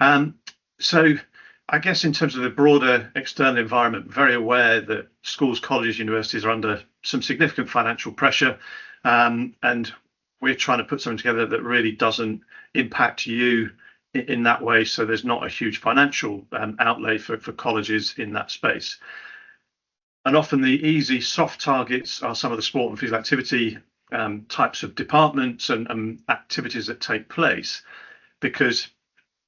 So I guess in terms of the broader external environment, very aware that schools, colleges, universities are under some significant financial pressure, and we're trying to put something together that really doesn't impact you in that way. So there's not a huge financial outlay for colleges in that space. And often the easy soft targets are some of the sport and physical activity types of departments and activities that take place, because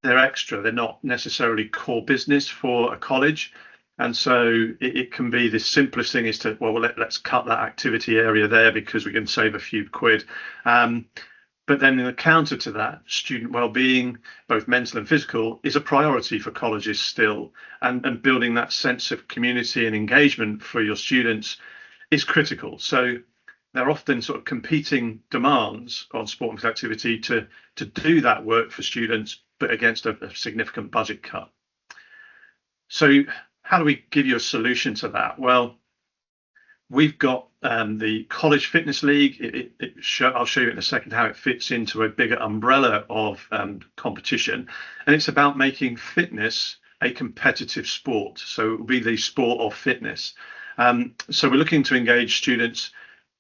they're extra. They're not necessarily core business for a college. And so it can be the simplest thing is to, well, let's cut that activity area there because we can save a few quid. But then in the counter to that, student well-being, both mental and physical, is a priority for colleges still. And building that sense of community and engagement for your students is critical. So there are often sort of competing demands on sport and physical activity to do that work for students, but against a significant budget cut. So how do we give you a solution to that? Well, we've got the College Fitness League. I'll show you in a second how it fits into a bigger umbrella of competition. And it's about making fitness a competitive sport. So it will be the sport of fitness. So we're looking to engage students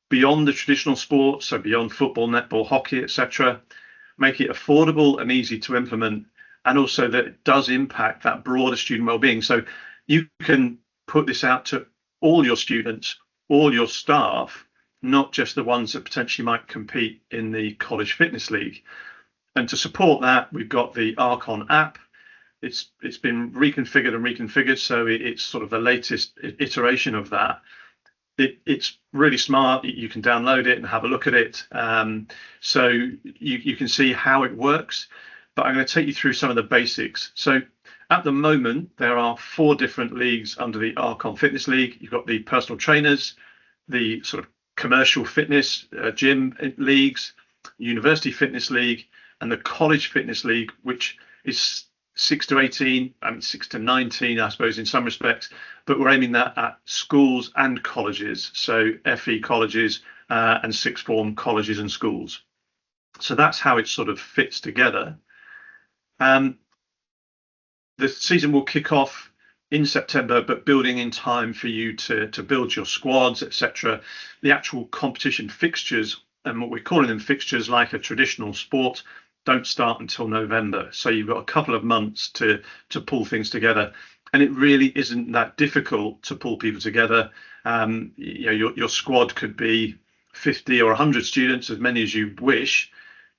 beyond the traditional sports, so beyond football, netball, hockey, etc. Make it affordable and easy to implement, and also that it does impact that broader student well-being. So you can put this out to all your students, all your staff, not just the ones that potentially might compete in the College Fitness League. And to support that, we've got the Archon app. It's been reconfigured, so it's sort of the latest iteration of that. It's really smart. You can download it and have a look at it. So you can see how it works, but I'm going to take you through some of the basics. So at the moment, there are 4 different leagues under the Archon Fitness League. You've got the personal trainers, the sort of commercial fitness gym leagues, University Fitness League, and the College Fitness League, which is 6 to 18, I mean 6 to 19, I suppose, in some respects, but we're aiming that at schools and colleges, so FE colleges and sixth form colleges and schools. So that's how it sort of fits together. The season will kick off in September, but building in time for you to build your squads, etc. The actual competition fixtures, and what we're calling them fixtures like a traditional sport, don't start until November. So you've got a couple of months to pull things together. And it really isn't that difficult to pull people together. Your squad could be 50 or 100 students, as many as you wish.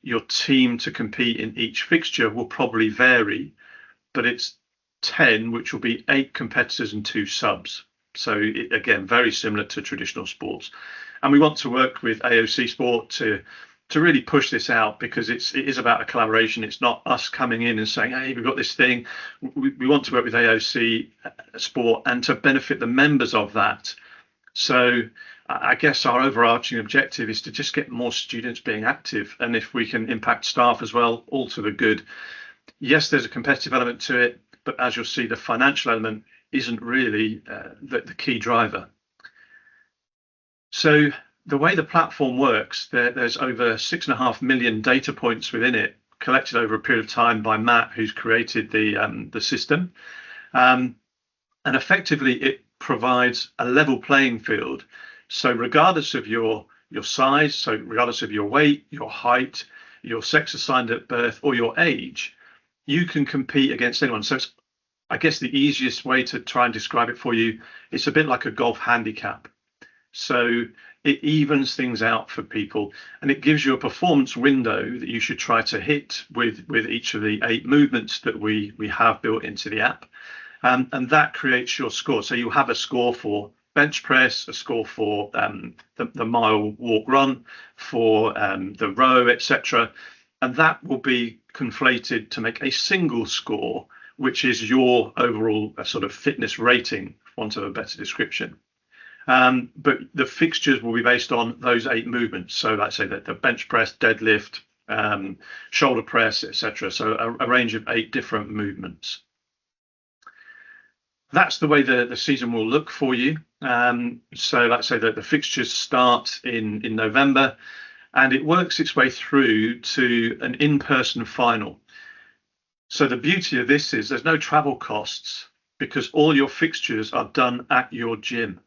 Your team to compete in each fixture will probably vary, but it's 10, which will be 8 competitors and 2 subs. So again, very similar to traditional sports. And we want to work with AoC Sport to really push this out, because it is about a collaboration. It's not us coming in and saying, hey, we've got this thing. We want to work with AoC Sport and to benefit the members of that. So I guess our overarching objective is to just get more students being active. And if we can impact staff as well, all to the good. Yes, there's a competitive element to it, but as you'll see, the financial element isn't really the key driver. So the way the platform works, there's over 6.5 million data points within it, collected over a period of time by Matt, who's created the system. And effectively, it provides a level playing field. So regardless of your size, so regardless of your weight, your height, your sex assigned at birth, or your age, you can compete against anyone. So it's, I guess the easiest way to try and describe it for you, it's a bit like a golf handicap. So it evens things out for people, and it gives you a performance window that you should try to hit with each of the 8 movements that we have built into the app. And that creates your score. So you have a score for bench press, a score for the mile walk run, for the row, etc. And that will be conflated to make a single score, which is your overall sort of fitness rating, for want of a better description. But the fixtures will be based on those 8 movements. So let's say that the bench press, deadlift, shoulder press, etc. So a range of 8 different movements. That's the way the season will look for you. So let's say that the fixtures start in November, and it works its way through to an in-person final. So the beauty of this is there's no travel costs because all your fixtures are done at your gym.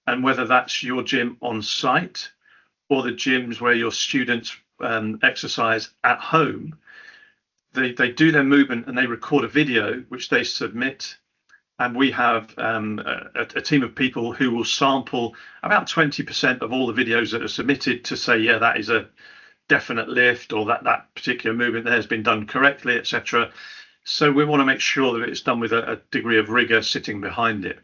And whether that's your gym on site or the gyms where your students exercise at home, they do their movement and they record a video which they submit. And we have a team of people who will sample about 20% of all the videos that are submitted to say, yeah, that is a definite lift, or that particular movement there has been done correctly, etc. So we want to make sure that it's done with a degree of rigor sitting behind it.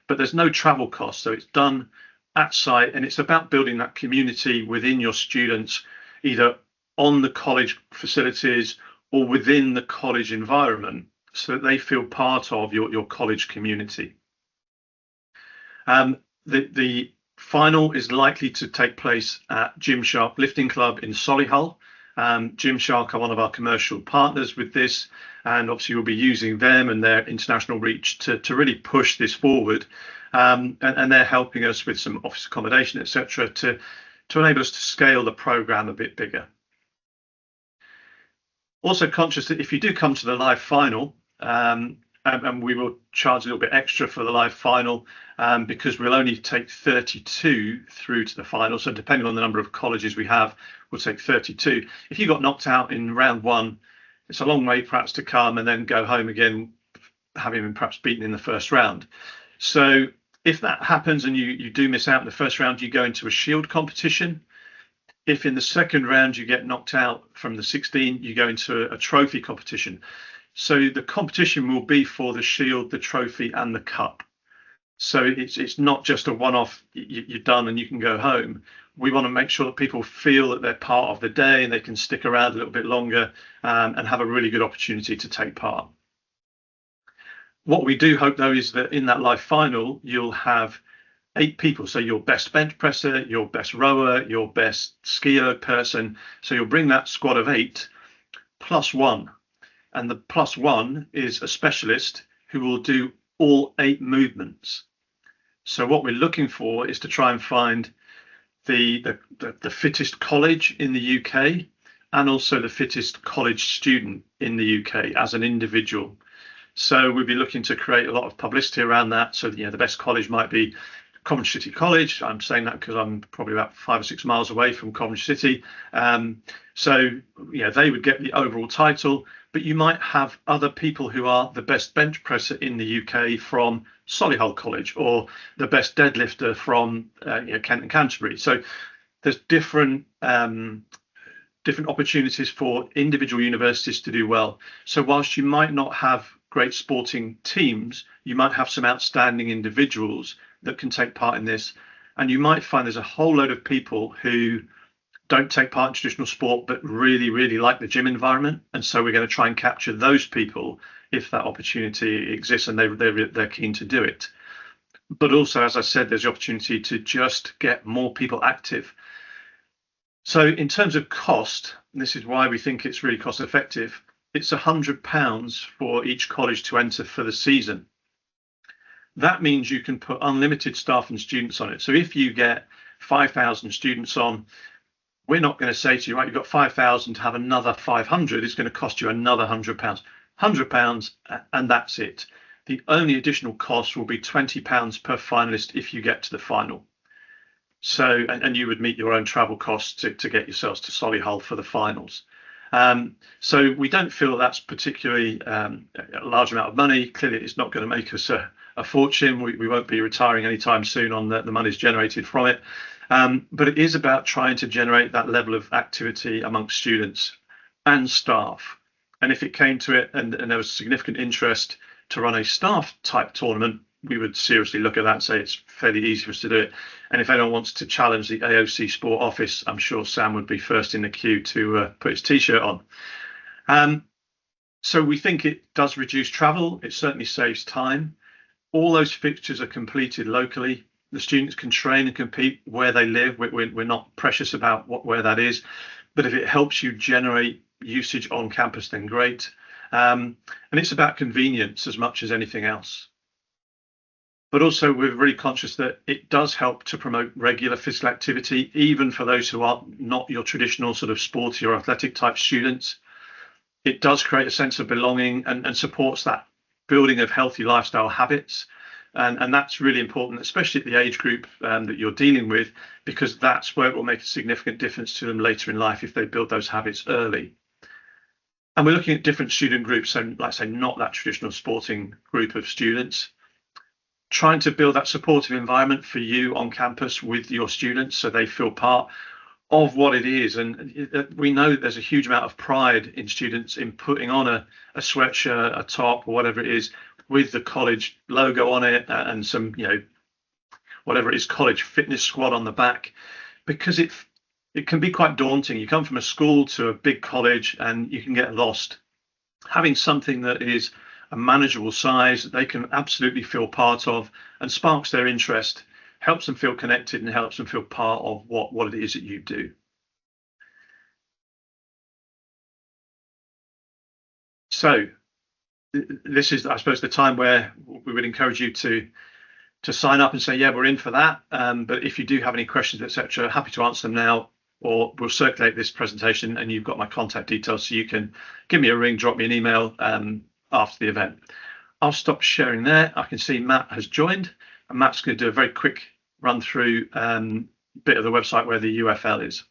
But there's no travel cost, so it's done at site, and it's about building that community within your students, either on the college facilities or within the college environment, so that they feel part of your college community. The final is likely to take place at Gymshark Lifting Club in Solihull. Gymshark are one of our commercial partners with this, and obviously we'll be using them and their international reach to really push this forward. And they're helping us with some office accommodation, etc., to enable us to scale the program a bit bigger. Also conscious that if you do come to the live final, and we will charge a little bit extra for the live final, because we'll only take 32 through to the final. So depending on the number of colleges we have, we'll take 32. If you got knocked out in round one, it's a long way perhaps to come and then go home again, having been perhaps beaten in the first round. So if that happens and you do miss out in the first round, you go into a shield competition. If in the second round you get knocked out from the 16, you go into a trophy competition. So the competition will be for the shield, the trophy, and the cup. So it's not just a one-off, you're done and you can go home. We want to make sure that people feel that they're part of the day and they can stick around a little bit longer, and have a really good opportunity to take part. What we do hope, though, is that in that live final, you'll have 8 people. So your best bench presser, your best rower, your best skier person. So you'll bring that squad of 8 plus 1. And the plus 1 is a specialist who will do all 8 movements. So what we're looking for is to try and find the fittest college in the UK, and also the fittest college student in the UK as an individual. So we'll be looking to create a lot of publicity around that. So the best college might be Coventry City College. I'm saying that because I'm probably about 5 or 6 miles away from Coventry City. So they would get the overall title, but you might have other people who are the best bench presser in the UK from Solihull College, or the best deadlifter from Kent and Canterbury. So there's different opportunities for individual universities to do well. So whilst you might not have great sporting teams, you might have some outstanding individuals that can take part in this. And you might find there's a whole load of people who don't take part in traditional sport but really, really like the gym environment. And so we're going to try and capture those people if that opportunity exists and they're keen to do it. But also, as I said, there's the opportunity to just get more people active. So in terms of cost, and this is why we think it's really cost effective, it's £100 for each college to enter for the season. That means you can put unlimited staff and students on it. So if you get 5,000 students on, we're not going to say to you, right, you've got 5,000 to have another 500. It's going to cost you another £100. £100, and that's it. The only additional cost will be £20 per finalist if you get to the final. So, and you would meet your own travel costs to get yourselves to Solihull for the finals. So we don't feel that's particularly a large amount of money. Clearly, it's not going to make us a fortune. We won't be retiring anytime soon on the monies generated from it. But it is about trying to generate that level of activity amongst students and staff. And if it came to it and there was significant interest to run a staff type tournament, we would seriously look at that and say it's fairly easy for us to do it. And if anyone wants to challenge the AoC Sport office, I'm sure Sam would be first in the queue to put his T-shirt on. So we think it does reduce travel. It certainly saves time. All those fixtures are completed locally. The students can train and compete where they live. We're not precious about where that is. But if it helps you generate usage on campus, then great. And it's about convenience as much as anything else. But also we're really conscious that it does help to promote regular physical activity, even for those who are not your traditional sort of sporty or athletic type students. it does create a sense of belonging and supports that building of healthy lifestyle habits. And that's really important, especially at the age group that you're dealing with, because that's where it will make a significant difference to them later in life if they build those habits early. And we're looking at different student groups, so like I say, not that traditional sporting group of students. Trying to build that supportive environment for you on campus with your students so they feel part of what it is. And we know that there's a huge amount of pride in students in putting on a sweatshirt, a top, or whatever it is, with the college logo on it and some, whatever it is, college fitness squad on the back, because it can be quite daunting. You come from a school to a big college and you can get lost. Having something that is a manageable size that they can absolutely feel part of and sparks their interest, helps them feel connected and helps them feel part of what it is that you do. So this is, I suppose, the time where we would encourage you to sign up and say, yeah, we're in for that. But if you do have any questions, etc., happy to answer them now, or we'll circulate this presentation and you've got my contact details so you can give me a ring, drop me an email after the event. I'll stop sharing there. I can see Matt has joined, and Matt's going to do a very quick run through bit of the website where the UFL is.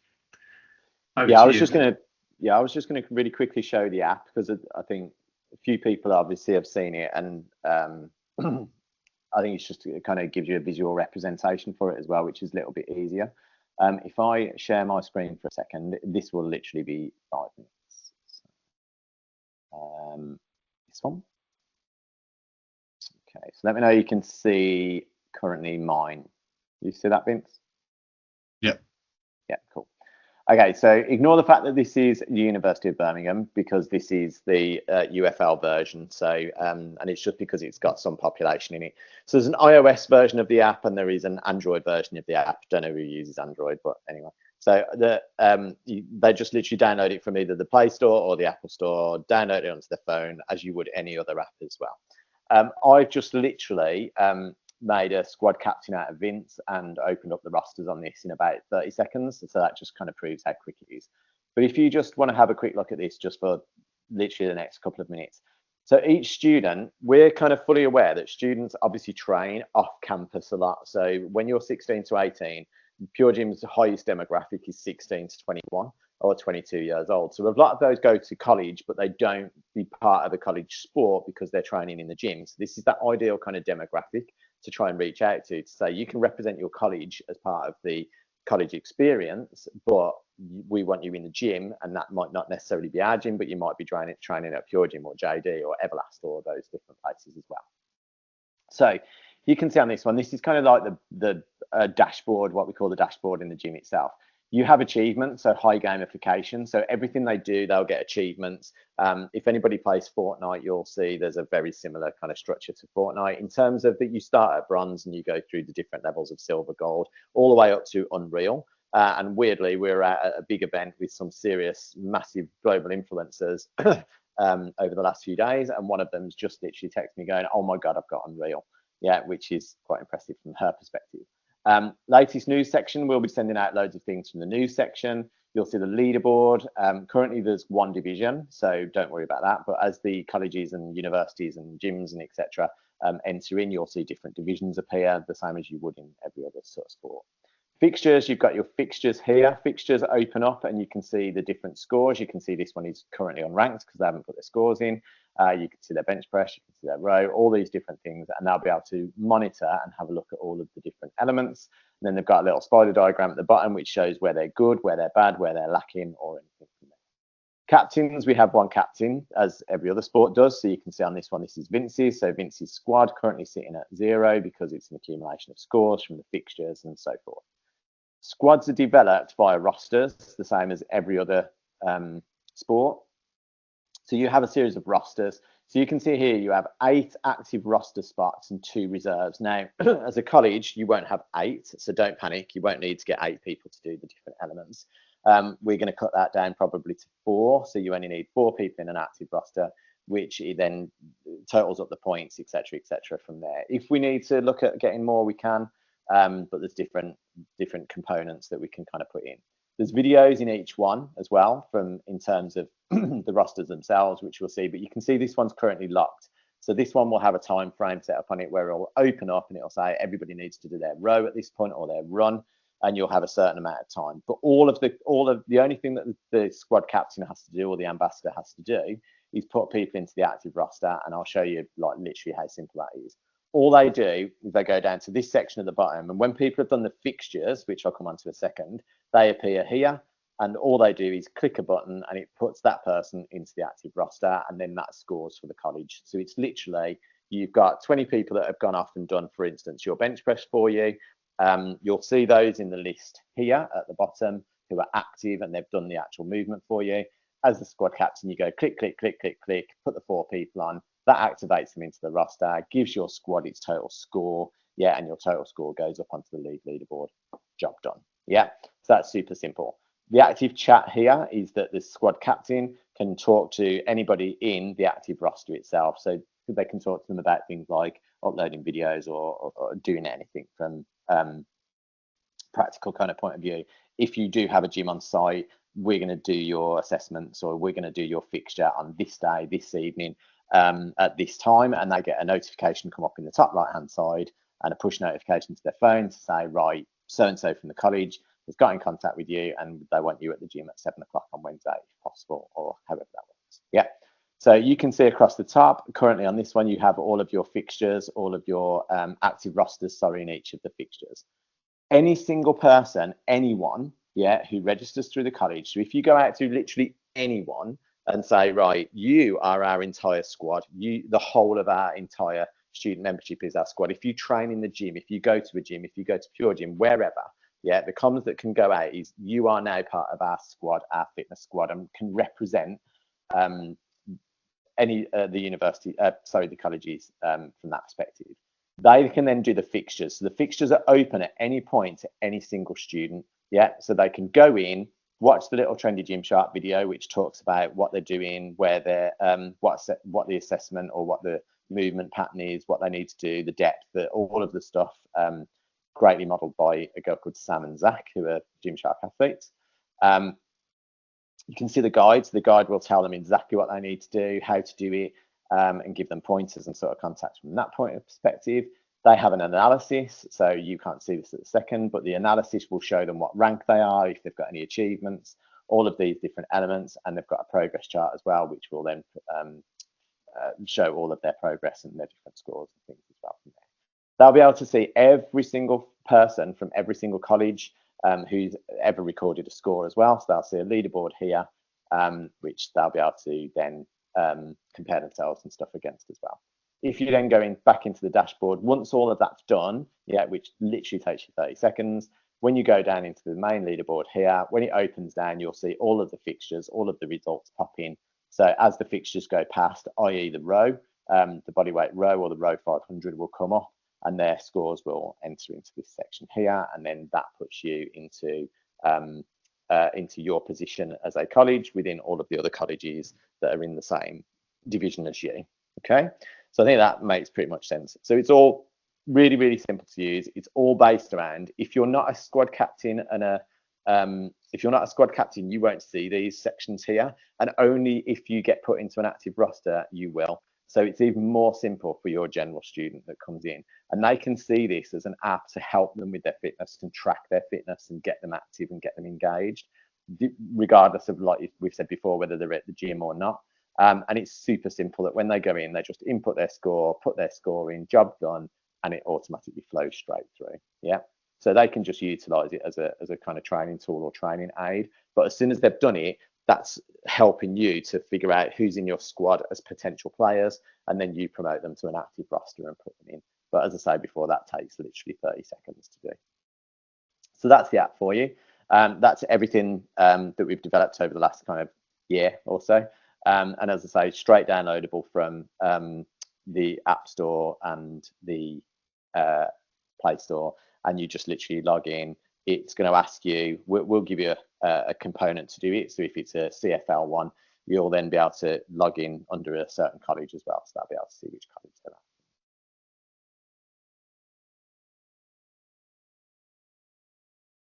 I was just going to really quickly show the app, because I think a few people obviously have seen it, and I think it's just, it kind of gives you a visual representation for it as well, which is a little bit easier. If I share my screen for a second, this will literally be 5 minutes. This one. Okay, so let me know you can see currently mine. You see that, Vince? Yeah. Yeah, cool. Okay, so ignore the fact that this is the University of Birmingham, because this is the UFL version. So, and it's just because it's got some population in it. So there's an iOS version of the app and there is an Android version of the app. Don't know who uses Android, but anyway. So they just literally download it from either the Play Store or the Apple Store, download it onto their phone as you would any other app as well. I've just literally made a squad captain out of Vince and opened up the rosters on this in about 30 seconds. So that just kind of proves how quick it is. But if you just want to have a quick look at this just for literally the next couple of minutes. So each student, we're kind of fully aware that students obviously train off campus a lot. So when you're 16 to 18, Pure Gym's highest demographic is 16 to 21 or 22 years old. So a lot of those go to college, but they don't be part of a college sport because they're training in the gym. So this is that ideal kind of demographic to try and reach out to say you can represent your college as part of the college experience, but we want you in the gym, and that might not necessarily be our gym, but you might be training at Pure Gym or JD or Everlast or those different places as well. So you can see on this one, this is kind of like the dashboard, what we call the dashboard in the gym itself. You have achievements, so high gamification. So everything they do, they'll get achievements. If anybody plays Fortnite, you'll see there's a very similar kind of structure to Fortnite in terms of that you start at bronze and you go through the different levels of silver, gold, all the way up to Unreal. And weirdly, we're at a big event with some serious, massive global influencers over the last few days. And one of them's just literally texted me going, oh my God, I've got Unreal. Yeah, which is quite impressive from her perspective. Latest news section, we'll be sending out loads of things from the news section. You'll see the leaderboard. Currently there's one division, so don't worry about that. But as the colleges and universities and gyms and etc. Enter in, you'll see different divisions appear, the same as you would in every other sort of sport. Fixtures, you've got your fixtures here. Fixtures open up and you can see the different scores. You can see this one is currently unranked because they haven't put their scores in. You can see their bench press, you can see their row, all these different things, and they'll be able to monitor and have a look at all of the different elements. And then they've got a little spider diagram at the bottom which shows where they're good, where they're bad, where they're lacking, or anything from there. Captains, we have one captain, as every other sport does. So you can see on this one, this is Vince's. So Vince's squad currently sitting at 0 because it's an accumulation of scores from the fixtures and so forth. Squads are developed via rosters, the same as every other sport. So you have a series of rosters. So you can see here you have 8 active roster spots and 2 reserves. Now, as a college, you won't have 8, so don't panic. You won't need to get 8 people to do the different elements. We're going to cut that down probably to 4, so you only need 4 people in an active roster, which then totals up the points, etc., from there. If we need to look at getting more, we can. But there's different components that we can kind of put in. There's videos in each one as well from in terms of the rosters themselves, which we'll see, but you can see this one's currently locked. So this one will have a time frame set up on it where it'll open up and it'll say everybody needs to do their row at this point or their run, and you'll have a certain amount of time. But the only thing that the squad captain has to do or the ambassador has to do is put people into the active roster, and I'll show you like literally how simple that is. All they do is they go down to this section at the bottom, and when people have done the fixtures, which I'll come on to in a second, they appear here, and all they do is click a button and it puts that person into the active roster, and then that scores for the college. So it's literally, you've got 20 people that have gone off and done, for instance, your bench press for you. You'll see those in the list here at the bottom who are active and they've done the actual movement for you. As the squad captain, you go click, click, click, click, click, put the 4 people on. That activates them into the roster, gives your squad its total score, yeah, and your total score goes up onto the league leaderboard. Job done. Yeah, so that's super simple. The active chat here is that the squad captain can talk to anybody in the active roster itself. So they can talk to them about things like uploading videos or doing anything from practical kind of point of view. If you do have a gym on site, we're going to do your assessments or we're going to do your fixture on this day, this evening, at this time, and they get a notification come up in the top right hand side and a push notification to their phone to say, right, so and so from the college has got in contact with you and they want you at the gym at 7 o'clock on Wednesday if possible, or however that works. Yeah, so you can see across the top currently on this one you have all of your fixtures, all of your active rosters, sorry, in each of the fixtures. Any single person, anyone, yeah, who registers through the college, so if you go out to literally anyone and say, right, you are our entire squad, the whole of our entire student membership is our squad. If you train in the gym, if you go to a gym, if you go to Pure Gym, wherever, yeah, the comms that can go out is you are now part of our squad, our fitness squad, and can represent the colleges from that perspective. They can then do the fixtures. So the fixtures are open at any point to any single student. Yeah, so they can go in, watch the little trendy Gymshark video, which talks about what they're doing, where they're what the assessment or what the movement pattern is, what they need to do, the depth, all of the stuff. Greatly modelled by a girl called Sam and Zach, who are Gymshark athletes. You can see the guide. So the guide will tell them exactly what they need to do, how to do it, and give them pointers and sort of contacts from that point of perspective. They have an analysis, so you can't see this at the second, but the analysis will show them what rank they are, if they've got any achievements, all of these different elements, and they've got a progress chart as well, which will then show all of their progress and their different scores and things as well from there. They'll be able to see every single person from every single college who's ever recorded a score as well. So they'll see a leaderboard here, which they'll be able to then compare themselves and stuff against as well. If you then go back into the dashboard, once all of that's done, yeah, which literally takes you 30 seconds, when you go down into the main leaderboard here, when it opens down, you'll see all of the fixtures, all of the results pop in. So as the fixtures go past, i.e. the row, the bodyweight row or the row 500 will come up and their scores will enter into this section here. And then that puts you into your position as a college within all of the other colleges that are in the same division as you. Okay, so I think that makes pretty much sense. So it's all really, really simple to use. It's all based around, if you're not a squad captain and if you're not a squad captain, you won't see these sections here, and only if you get put into an active roster, you will. So it's even more simple for your general student that comes in, and they can see this as an app to help them with their fitness and track their fitness and get them active and get them engaged, regardless of, like we've said before, whether they're at the gym or not. And it's super simple that when they go in, they just input their score, put their score in, job done, and it automatically flows straight through. Yeah. So they can just utilize it as a kind of training tool or training aid. But as soon as they've done it, that's helping you to figure out who's in your squad as potential players, and then you promote them to an active roster and put them in. But as I say before, that takes literally 30 seconds to do. So that's the app for you. That's everything that we've developed over the last kind of year or so. And as I say, straight downloadable from the App Store and the Play Store. And you just literally log in. It's going to ask you, we'll give you a component to do it. So if it's a CFL one, you'll then be able to log in under a certain college as well. So that'll be able to see which college they're at.